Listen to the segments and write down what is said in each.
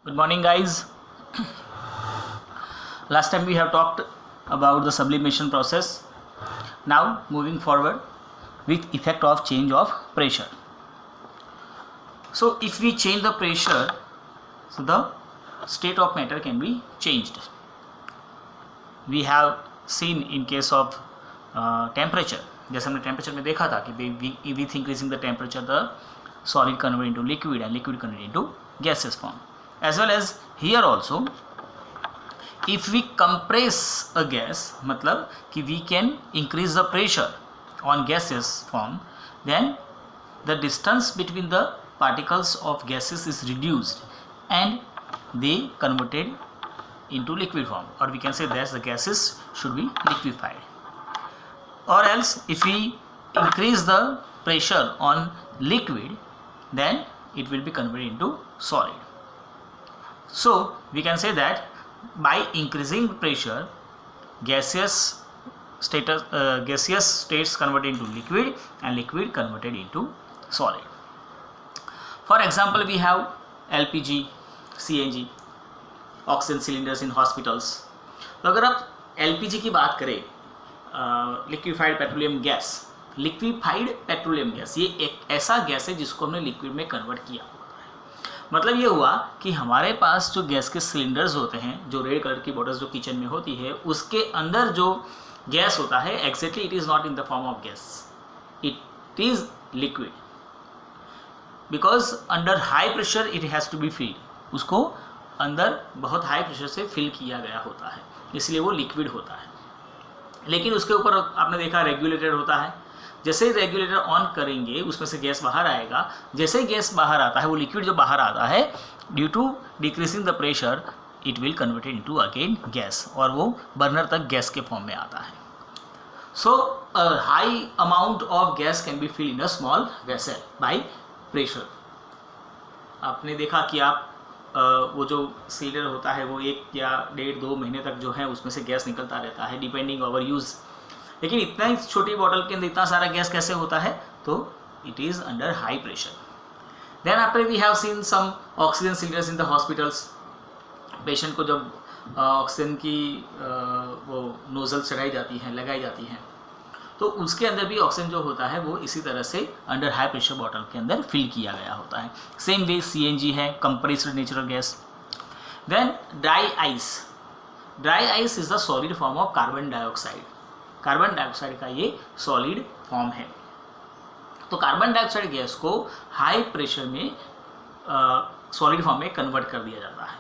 Good morning, guys. Last time we have talked about the sublimation process. Now moving forward with effect of change of pressure. So if we change the pressure, so the state of matter can be changed. We have seen in case of temperature, जैसे हमने temperature में देखा था कि with increasing the temperature the solid convert into liquid and liquid convert into gaseous form. As well as here also, if we compress a gas, मतलब कि we can increase the pressure on gaseous form, then the distance between the particles of gases is reduced and they converted into liquid form, or we can say that the gases should be liquefied. Or else if we increase the pressure on liquid, then it will be converted into solid. So we can say that by increasing pressure, gaseous states converted into liquid and liquid converted into solid. For example, we have LPG, CNG, oxygen cylinders in hospitals. तो अगर आप LPG की बात करें, liquefied petroleum gas, ये एक ऐसा gas है जिसको हमने लिक्विड में कन्वर्ट किया होता है. मतलब ये हुआ कि हमारे पास जो गैस के सिलेंडर्स होते हैं, जो रेड कलर की बॉटल्स जो किचन में होती है, उसके अंदर जो गैस होता है exactly it is not in the form of gas, it is liquid, because under high pressure it has to be filled. उसको अंदर बहुत हाई प्रेशर से फिल किया गया होता है, इसलिए वो लिक्विड होता है. लेकिन उसके ऊपर आपने देखा रेगुलेटर होता है. जैसे ही रेगुलेटर ऑन करेंगे उसमें से गैस बाहर आएगा. जैसे ही गैस बाहर आता है, वो लिक्विड जो बाहर आता है, due to decreasing the pressure it will converted into again gas, और वो बर्नर तक गैस के फॉर्म में आता है. So a high amount of gas can be filled in a small vessel by pressure. आपने देखा कि आप वो जो सिलेंडर होता है वो 1 या 1.5-2 महीने तक जो है उसमें से गैस निकलता रहता है डिपेंडिंग ओवर यूज़. लेकिन इतना ही छोटी बॉटल के अंदर इतना सारा गैस कैसे होता है? तो it is under high pressure. Then after we have seen some oxygen cylinders in the hospitals. Patient को जब ऑक्सीजन की वो नोजल चढ़ाई जाती हैं, लगाई जाती हैं, तो उसके अंदर भी ऑक्सीजन जो होता है वो इसी तरह से अंडर हाई प्रेशर बॉटल के अंदर फिल किया गया होता है. सेम वे CNG है, compressed natural gas. Then dry ice. Dry ice is the solid form of carbon dioxide. Carbon dioxide का ये सॉलिड फॉर्म है. तो कार्बन डाइऑक्साइड गैस को हाई प्रेशर में सॉलिड फॉर्म में कन्वर्ट कर दिया जाता है.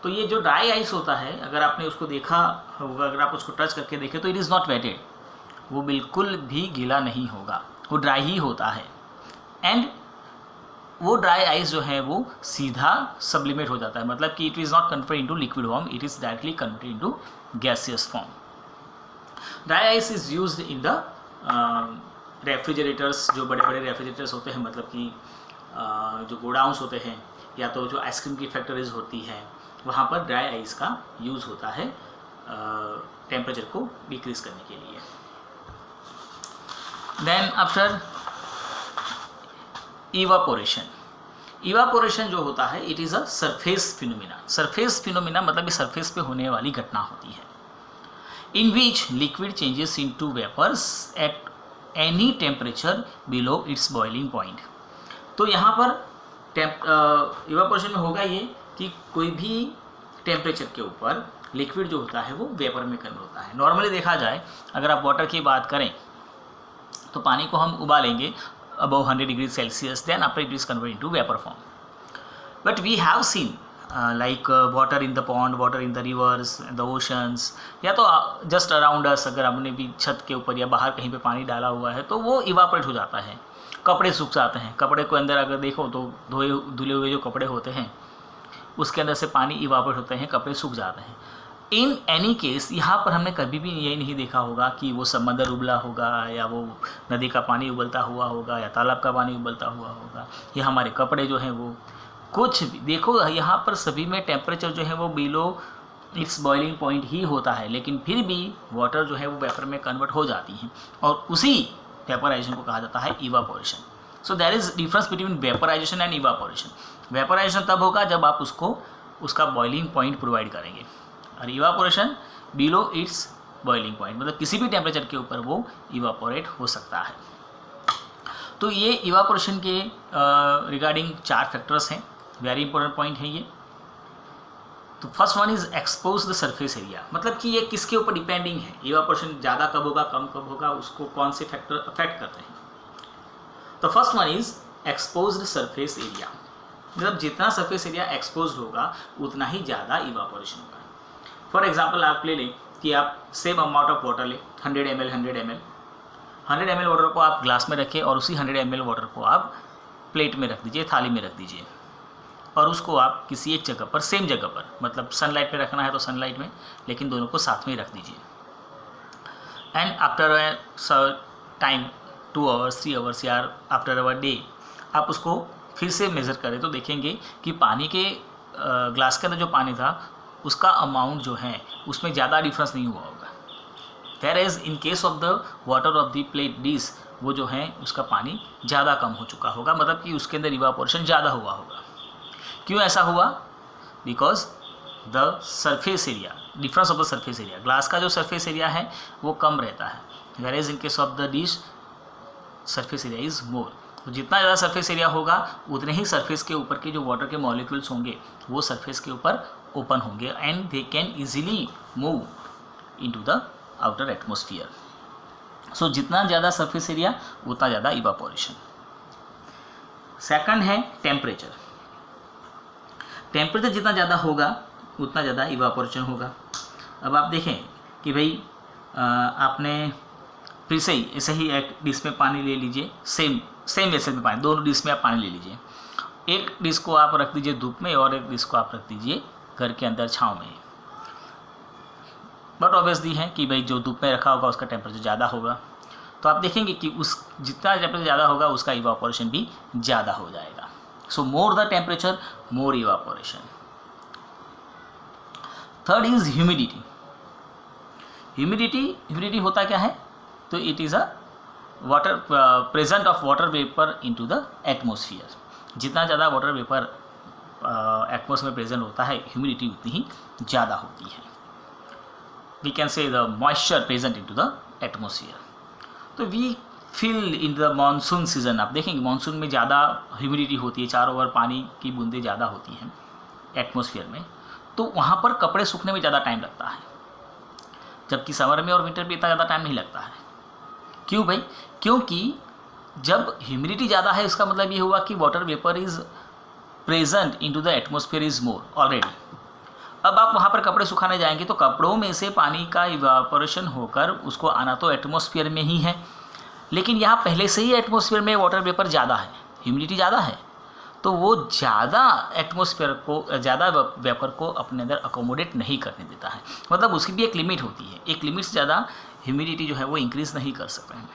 तो ये जो ड्राई आइस होता है, अगर आपने उसको देखा होगा, अगर आप उसको टच करके देखें तो इट इज़ नॉट वेटेड, वो बिल्कुल भी गीला नहीं होगा, वो ड्राई ही होता है. एंड वो ड्राई आइस जो है वो सीधा सब्लिमेट हो जाता है, मतलब कि it is not converted into liquid form, it is directly converted into gaseous form. Dry ice is used in the refrigerators. जो बड़े बड़े रेफ्रिजरेटर्स होते हैं, मतलब कि जो गोडाउंस होते हैं या तो जो आइसक्रीम की फैक्ट्रीज होती है, वहाँ पर ड्राई आइस का यूज़ होता है टेम्परेचर को डिक्रीज करने के लिए. Then after evaporation. इवापोरेशन जो होता है it is a surface phenomena. Surface phenomena मतलब सरफेस पे होने वाली घटना होती है, in which liquid changes into vapours at any temperature below its boiling point. तो यहाँ पर इवापोरेशन में होगा ये कि कोई भी टेम्परेचर के ऊपर लिक्विड जो होता है वो वेपर में कन्वर्ट होता है. नॉर्मली देखा जाए, अगर आप वाटर की बात करें तो पानी को हम उबालेंगे above 100 degree Celsius, then after it is convert into vapour form. But we have seen like water in the pond, water in the rivers, the oceans, या तो जस्ट अराउंड अस, अगर हमने भी छत के ऊपर या बाहर कहीं पे पानी डाला हुआ है तो वो इवापोरेट हो जाता है. कपड़े सूख जाते हैं. कपड़े को अंदर अगर देखो तो धुले हुए जो कपड़े होते हैं उसके अंदर से पानी इवापोरेट होते हैं, कपड़े सूख जाते हैं. इन एनी केस यहाँ पर हमने कभी भी ये नहीं देखा होगा कि वो समंदर उबला होगा या वो नदी का पानी उबलता हुआ होगा या तालाब का पानी उबलता हुआ होगा, या हमारे कपड़े जो हैं वो कुछ भी देखो, यहाँ पर सभी में टेम्परेचर जो है वो बिलो इट्स बॉइलिंग पॉइंट ही होता है, लेकिन फिर भी वाटर जो है वो वेपर में कन्वर्ट हो जाती हैं और उसी वेपराइजेशन को कहा जाता है evaporation. So there is difference between vaporization and evaporation. Vaporisation तब होगा जब आप उसको उसका बॉइलिंग पॉइंट प्रोवाइड करेंगे, और evaporation below its boiling point, मतलब किसी भी टेम्परेचर के ऊपर वो इवापोरेट हो सकता है। तो ये इवापोरेशन के रिगार्डिंग 4 फैक्टर्स हैं, वेरी इंपॉर्टेंट पॉइंट है ये। तो first one is expose the surface area, मतलब कि ये किसके ऊपर डिपेंडिंग है, इवापोरेशन ज़्यादा कब होगा कम कब होगा, उसको कौन से फैक्टर अफेक्ट करते हैं। तो first one is exposed surface area, मतलब जितना सरफेस एरिया एक्सपोज होगा उतना ही ज़्यादा इवापोरेशन होगा। फॉर एग्जाम्पल आप ले लें कि आप सेम अमाउंट ऑफ वाटर लें, 100 ml 100 ml वाटर को आप ग्लास में रखें और उसी 100 ml वाटर को आप प्लेट में रख दीजिए, थाली में रख दीजिए, और उसको आप किसी एक जगह पर, सेम जगह पर, मतलब सनलाइट में रखना है तो सनलाइट में, लेकिन दोनों को साथ में ही रख दीजिए। And after time 2 hours 3 hours या आफ्टर अवर डे आप उसको फिर से मेज़र करें तो देखेंगे कि पानी के ग्लास के अंदर जो पानी था उसका अमाउंट जो है उसमें ज़्यादा डिफरेंस नहीं हुआ होगा। There is in case of the water of the plate dish वो जो है उसका पानी ज़्यादा कम हो चुका होगा, मतलब कि उसके अंदर इवापोरेशन ज़्यादा हुआ होगा। क्यों ऐसा हुआ? Because the surface area, difference of the surface area, glass का जो सरफेस एरिया है वो कम रहता है, where is in case of the dish surface area is more. तो जितना ज़्यादा सरफेस एरिया होगा उतने ही सरफेस के ऊपर के जो वाटर के मॉलिक्यूल्स होंगे वो सरफेस के ऊपर ओपन होंगे and they can easily move into the outer atmosphere. So जितना ज़्यादा सरफेस एरिया उतना ज़्यादा इवापोरेशन। सेकंड है टेम्परेचर, टेम्परेचर जितना ज़्यादा होगा उतना ज़्यादा इवापोरेशन होगा। अब आप देखें कि भाई आपने फिर से ही ऐसे ही एक डिश में पानी ले लीजिए, सेम वेसल में पानी, दोनों डिश में आप पानी ले लीजिए, एक डिश को आप रख दीजिए धूप में और एक डिश को आप रख दीजिए घर के अंदर छाँव में। बट ऑब्वियसली है कि भाई जो धूप में रखा होगा उसका टेम्परेचर ज़्यादा होगा, तो आप देखेंगे कि उस जितना टेम्परेचर ज़्यादा होगा उसका इवापोरेशन भी ज़्यादा हो जाएगा। So more the temperature more evaporation. Third is humidity. Humidity होता क्या है? तो it is a water present of water vapour into the atmosphere. जितना ज़्यादा वाटर वेपर एटमॉस्फेयर में प्रेजेंट होता है ह्यूमिडिटी उतनी ही ज़्यादा होती है। We can say the moisture present into the atmosphere. तो we feel in the monsoon season, आप देखेंगे मानसून में ज़्यादा ह्यूमिडिटी होती है, चारों ओर पानी की बूंदें ज़्यादा होती हैं एटमॉस्फेयर में, तो वहाँ पर कपड़े सूखने में ज़्यादा टाइम लगता है, जबकि समर में और विंटर में इतना ज़्यादा टाइम नहीं लगता है। क्यों भाई? क्योंकि जब ह्यूमिडिटी ज़्यादा है इसका मतलब ये हुआ कि water vapour is present into the atmosphere is more already. अब आप वहाँ पर कपड़े सुखाने जाएंगे तो कपड़ों में से पानी का इवापोरेशन होकर उसको आना तो एटमॉस्फेयर में ही है, लेकिन यहाँ पहले से ही एटमॉस्फेयर में वाटर वेपर ज़्यादा है, ह्यूमिडिटी ज़्यादा है, तो वो ज़्यादा एटमॉस्फेयर को, ज़्यादा वेपर को अपने अंदर अकोमोडेट नहीं करने देता है। मतलब उसकी भी एक लिमिट होती है, एक लिमिट से ज़्यादा ह्यूमिडिटी जो है वो इंक्रीज़ नहीं कर सकते हैं।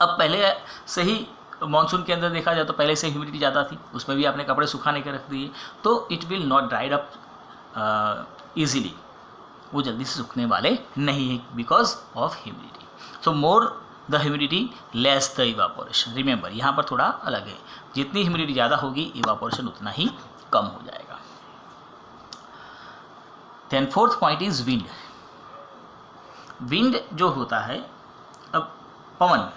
अब पहले से ही मानसून के अंदर देखा जाए तो पहले से ह्यूमिडिटी ज़्यादा थी, उसमें भी आपने कपड़े सुखाने के रख दिए, तो it will not dried up easily, वो जल्दी से सूखने वाले नहीं है because of humidity. So more the humidity less the evaporation. Remember यहाँ पर थोड़ा अलग है, जितनी ह्यूमिडिटी ज़्यादा होगी इवापोरेशन उतना ही कम हो जाएगा। Then fourth point is wind. Wind जो होता है, अब पवन,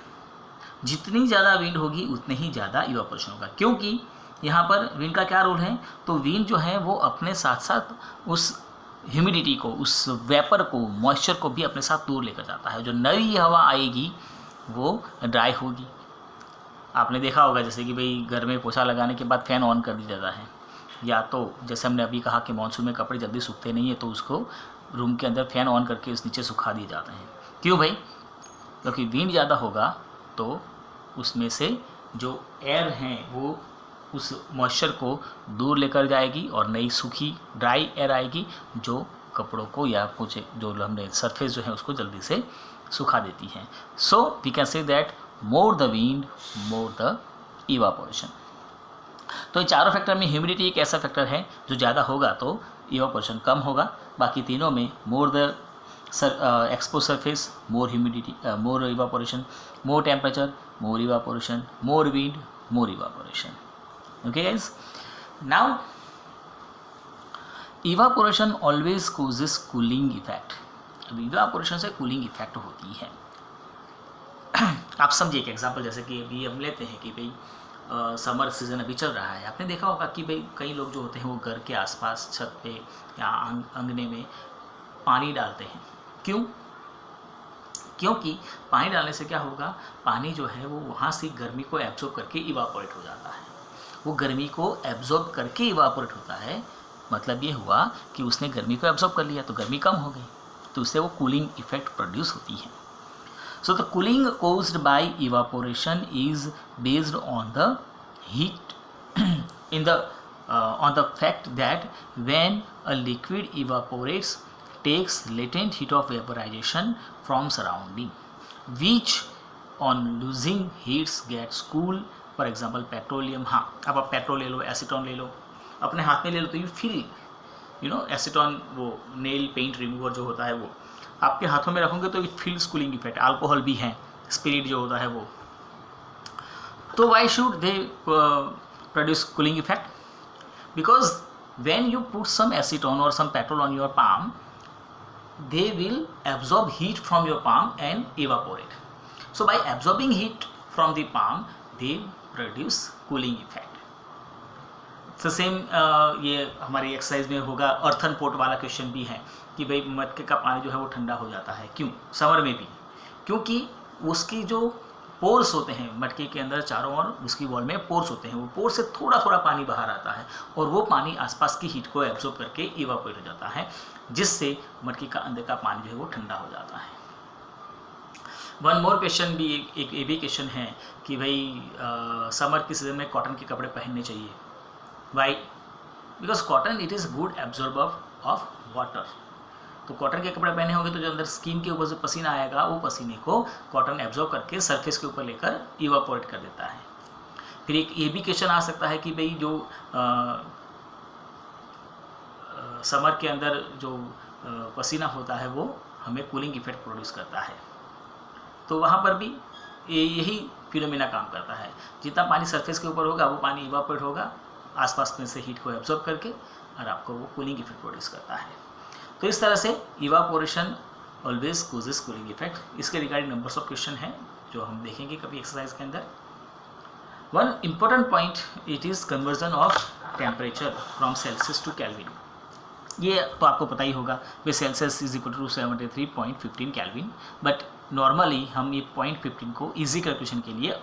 जितनी ज़्यादा विंड होगी उतने ही ज़्यादा इवापोरेशन होगा, क्योंकि यहाँ पर विंड का क्या रोल है? तो विंड जो है वो अपने साथ साथ उस ह्यूमिडिटी को, उस वेपर को, मॉइस्चर को भी अपने साथ दूर लेकर जाता है। जो नई हवा आएगी वो ड्राई होगी। आपने देखा होगा जैसे कि भाई घर में पोछा लगाने के बाद फ़ैन ऑन कर दिया जाता है, या तो जैसे हमने अभी कहा कि मानसून में कपड़े जल्दी सूखते नहीं है तो उसको रूम के अंदर फ़ैन ऑन करके उस नीचे सुखा दिए जाते हैं। क्यों भाई? क्योंकि विंड ज़्यादा होगा तो उसमें से जो एयर हैं वो उस मॉइस्चर को दूर लेकर जाएगी और नई सूखी ड्राई एयर आएगी जो कपड़ों को या कुछ जो हमने सरफेस जो है उसको जल्दी से सुखा देती है। So we can say that more the wind more the evaporation. तो इन चारों फैक्टर में ह्यूमिडिटी एक ऐसा फैक्टर है जो ज़्यादा होगा तो इवापोरेशन कम होगा, बाकी तीनों में more the expose surface more humidity more evaporation, more temperature more evaporation, more wind more evaporation. Okay guys, now evaporation always causes cooling effect. अब इवापोरेशन से कूलिंग इफेक्ट होती है। आप समझिए एक एग्जांपल, जैसे कि अभी हम लेते हैं कि भाई समर सीज़न अभी चल रहा है। आपने देखा होगा कि भाई कई लोग जो होते हैं वो घर के आसपास छत पे या अंगने में पानी डालते हैं। क्यों? क्योंकि पानी डालने से क्या होगा, पानी जो है वो वहाँ से गर्मी को एब्जॉर्ब करके इवापोरेट हो जाता है। वो गर्मी को एब्जॉर्ब करके इवापोरेट होता है, मतलब ये हुआ कि उसने गर्मी को एब्जॉर्ब कर लिया तो गर्मी कम हो गई, तो उससे वो कूलिंग इफेक्ट प्रोड्यूस होती है। So the cooling caused by evaporation is based on the heat on the fact that when a liquid evaporates, takes latent heat of vaporization from surrounding, which on losing heats gets cool. For example petroleum, हाँ अब आप petrol ले लो, acetone ले लो, अपने हाथ में ले लो तो यू फील एसीटोन, वो नेल पेंट रिमूवर जो होता है वो आपके हाथों में रखोगे तो it feels cooling effect. Alcohol भी है, स्पिरिट जो होता है वो। तो why should they produce cooling effect? Because when you put some acetone और some petrol on your palm, they will absorb heat from your palm and evaporate. So by absorbing heat from the palm, they produce cooling effect. So same ये हमारी exercise में होगा। Earthen pot वाला question भी है कि भाई मटके का पानी जो है वो ठंडा हो जाता है। क्यों? समर में भी, क्योंकि उसकी जो पोर्स होते हैं मटके के अंदर, चारों ओर उसकी वॉल में पोर्स होते हैं, वो पोर्स से थोड़ा थोड़ा पानी बाहर आता है और वो पानी आसपास की हीट को एब्जॉर्ब करके इवापोरेट हो जाता है, जिससे मटके का अंदर का पानी जो है वो ठंडा हो जाता है। वन मोर क्वेश्चन भी, एक ये भी क्वेश्चन है कि भाई समर की सीजन में कॉटन के कपड़े पहनने चाहिए। Why? Because cotton it is good absorber of water. तो कॉटन के कपड़े पहने होंगे तो जो अंदर स्किन के ऊपर जो पसीना आएगा वो पसीने को कॉटन एब्जॉर्ब करके सरफेस के ऊपर लेकर इवापोरेट कर देता है। फिर एक ये भी क्वेश्चन आ सकता है कि भाई जो समर के अंदर जो पसीना होता है वो हमें कूलिंग इफेक्ट प्रोड्यूस करता है, तो वहाँ पर भी यही फिनोमेना काम करता है। जितना पानी सरफेस के ऊपर होगा वो पानी इवापोरेट होगा आसपास में से हीट को एब्जॉर्ब करके, और आपको वो कूलिंग इफेक्ट प्रोड्यूस करता है। तो इस तरह से evaporation always causes cooling effect. इसके रिगार्डिंग नंबर्स ऑफ क्वेश्चन हैं जो हम देखेंगे कभी एक्सरसाइज के अंदर। One important point, it is conversion of temperature from Celsius to Kelvin. ये तो आपको पता ही होगा, वे Celsius is equal to 73.15 Kelvin, but normally हम ये 0.15 को ईजी कैलकुलेशन के लिए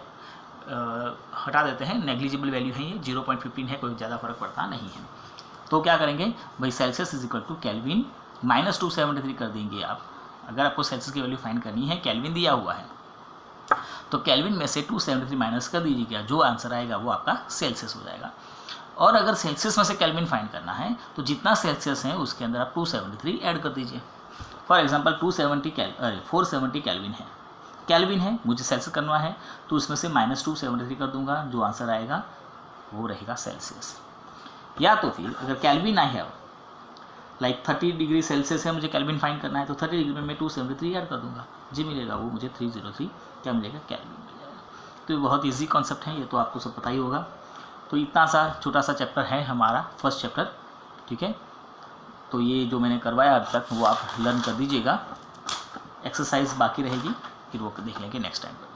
हटा देते हैं। नेग्लिजिबल वैल्यू है ये, 0.15 है, कोई ज़्यादा फर्क पड़ता नहीं है। तो क्या करेंगे भाई, Celsius is equal to Kelvin minus 273 कर देंगे आप। अगर आपको सेल्सियस की वैल्यू फाइंड करनी है, केल्विन दिया हुआ है तो केल्विन में से 273 माइनस कर दीजिएगा, जो आंसर आएगा वो आपका सेल्सियस हो जाएगा। और अगर सेल्सियस में से केल्विन फाइंड करना है तो जितना सेल्सियस है उसके अंदर आप 273 ऐड कर दीजिए। फॉर एग्जांपल 470 केल्विन है, मुझे सेल्सियस करना है तो उसमें से माइनस 273 कर दूंगा, जो आंसर आएगा वो रहेगा सेल्सियस। या तो फिर अगर केल्विन आई है लाइक 30 डिग्री सेल्सियस है, मुझे केल्विन फाइंड करना है तो 30 डिग्री में मैं 273 ऐड कर दूंगा, जी मिलेगा वो मुझे 303 क्या मिलेगा, केल्विन मिल जाएगा। तो ये बहुत ईजी कॉन्सेप्ट है, ये तो आपको सब पता ही होगा। तो इतना सा छोटा सा चैप्टर है हमारा फर्स्ट चैप्टर, ठीक है। तो ये जो मैंने करवाया अब तक वो आप लर्न कर दीजिएगा, एक्सरसाइज बाकी रहेगी, फिर वो देख लेंगे नेक्स्ट टाइम पर।